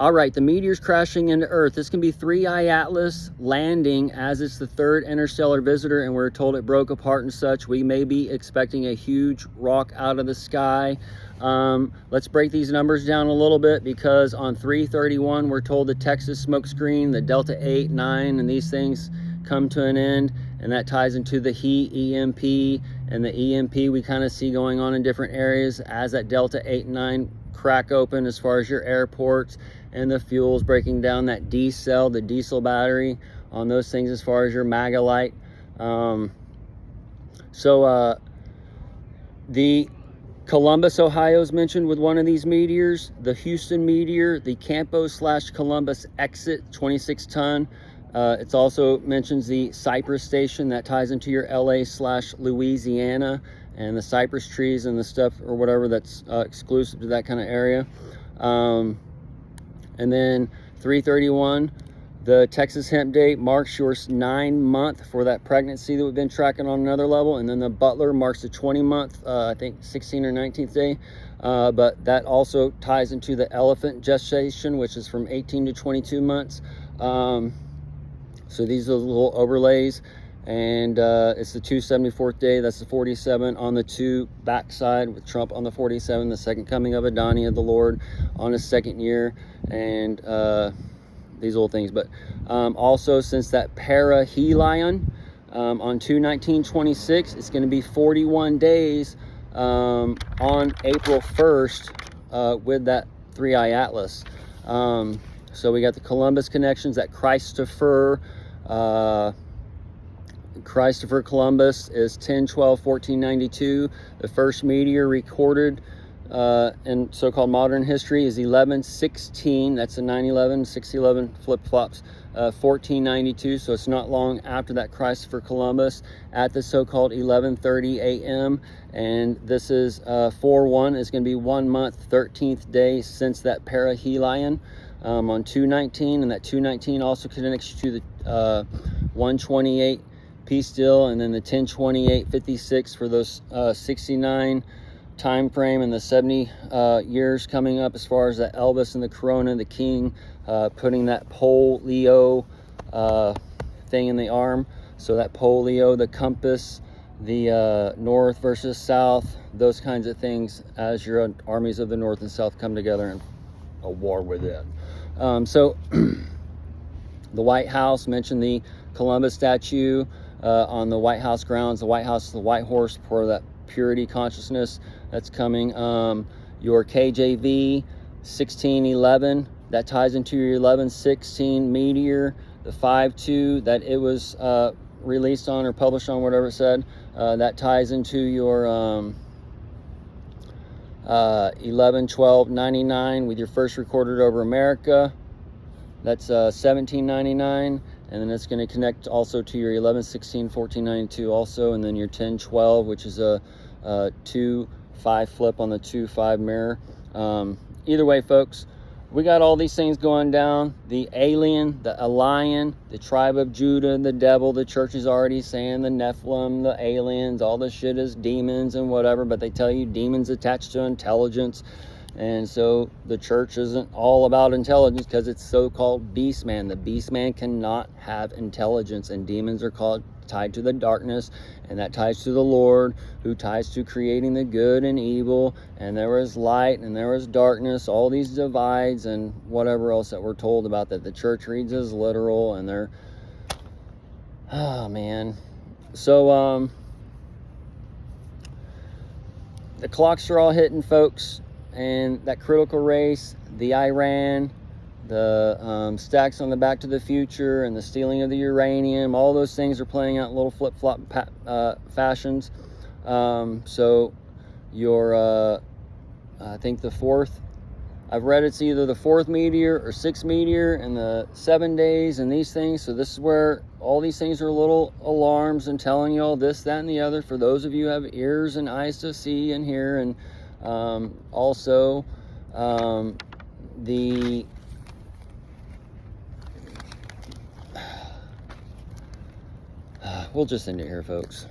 All right, the meteor's crashing into Earth. This can be 3I Atlas landing, as it's the third interstellar visitor, and we're told it broke apart and such. We may be expecting a huge rock out of the sky. Let's break these numbers down a little bit, because on 3/31, we're told the Texas smokescreen, the Delta 8, 9, and these things come to an end, and that ties into the heat EMP, and the EMP we kind of see going on in different areas as that Delta 8 and 9 crack open as far as your airports, and the fuel's breaking down that D cell, the diesel battery on those things as far as your MAGA light. The Columbus, Ohio is mentioned with one of these meteors. The Houston meteor, the Campo/Columbus exit, 26 ton. It's also mentions the Cypress station that ties into your LA/Louisiana, and the cypress trees and the stuff or whatever that's exclusive to that kind of area. And then 3/31, the Texas hemp date marks your 9-month for that pregnancy that we've been tracking on another level. And then the Butler marks the 20-month, I think 16th or 19th day. But that also ties into the elephant gestation, which is from 18 to 22 months. So these are the little overlays. And it's the 274th day. That's the 47 on the 2 backside, with Trump on the 47, the second coming of Adonai of the Lord on his second year, and these little things. But also, since that perihelion on 2/19/26, it's going to be 41 days on April 1st with that 3I Atlas. So we got the Columbus connections, that Christopher Columbus is 10/12/1492. The first meteor recorded in so-called modern history is 11/16. That's a 9/11, 6/11 flip-flops, 1492. So it's not long after that Christopher Columbus at the so-called 11:30 a.m. And this is 4/1 is going to be 1 month, 13th day since that perihelion on 2/19, and that 2/19 also connects you to the 1/28 peace deal, and then the 10/28/56 for those 69 time frame, and the 70 years coming up as far as the Elvis and the Corona, the King, putting that pole Leo thing in the arm. So that pole Leo, the compass, the north versus south, those kinds of things, as your armies of the north and south come together in a war with it. So the White House mentioned the Columbus statue on the White House grounds. The White House is the white horse for that purity consciousness that's coming. Your KJV 1611, that ties into your 11/16 meteor. The 5/2 that it was released on or published on, whatever it said, that ties into your 11/12/99 with your first recorded over America. That's 1799. And then it's going to connect also to your 11/16/1492 also, and then your 10/12, which is a 2/5 flip on the 2/5 mirror. Either way, folks, we got all these things going down. The alien, the lion, the tribe of Judah, the devil. The church is already saying the Nephilim, the aliens, all this shit is demons and whatever, but they tell you demons attached to intelligence. And so the church isn't all about intelligence, because it's so-called beast man. The beast man cannot have intelligence, and demons are tied to the darkness, and that ties to the Lord, who ties to creating the good and evil. And there was light and there was darkness, all these divides and whatever else that we're told about, that the church reads as literal, and they're, oh man. So the clocks are all hitting, folks. And that critical race, the Iran, the stacks on the Back to the Future, and the stealing of the uranium, all those things are playing out in little flip-flop fashions. So your, I think the fourth, I've read it's either the 4th meteor or 6th meteor in the 7 days and these things. So this is where all these things are little alarms and telling you all this, that, and the other, for those of you who have ears and eyes to see and hear. And also the we'll just end it here, folks.